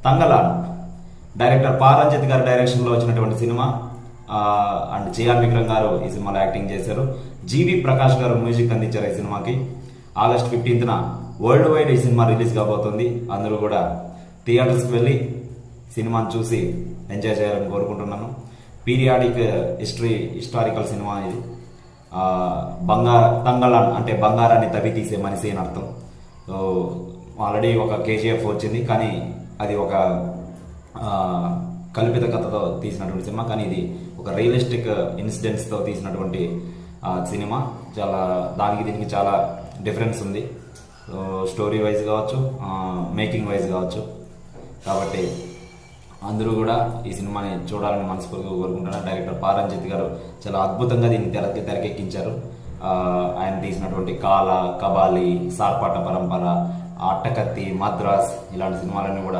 Thangalaan director Paramjit గారి డైరెక్షన్లో వచ్చినటువంటి సినిమా. అండ్ చియాన్ విక్రమ్ గారు ఈ సినిమాలో యాక్టింగ్ చేశారు. జీవి ప్రకాష్ గారు మ్యూజిక్ అందించారు ఈ సినిమాకి. ఆగస్ట్ 15న వరల్డ్ వైడ్ ఈ సినిమా రిలీజ్ కాబోతుంది. అందరూ కూడా థియేటర్స్కి వెళ్ళి సినిమాని చూసి ఎంజాయ్ చేయాలని కోరుకుంటున్నాను. పీరియాడిక్ హిస్టారికల్ సినిమా ఇది. తంగలాన్ అంటే బంగారాన్ని తవ్వి తీసే మనిషి అని అర్థం. సో ఆల్రెడీ ఒక కేజీఎఫ్ వచ్చింది, కానీ అది ఒక కల్పిత కథతో తీసినటువంటి సినిమా. కానీ ఇది ఒక రియలిస్టిక్ ఇన్సిడెంట్స్తో తీసినటువంటి సినిమా. చాలా దానికి దీనికి చాలా డిఫరెన్స్ ఉంది, స్టోరీ వైజ్ కావచ్చు, మేకింగ్ వైజ్ కావచ్చు. కాబట్టి అందరూ కూడా ఈ సినిమాని చూడాలని మనస్ఫూర్తిగా కోరుకుంటున్నారు. డైరెక్టర్ పారంజిత్ గారు చాలా అద్భుతంగా దీన్ని తెరకెక్కించారు. ఆయన తీసినటువంటి కాల, కబాలి, సార్పాట పరంపర, అట్టకత్తి, మద్రాస్ ఇలాంటి సినిమాలన్నీ కూడా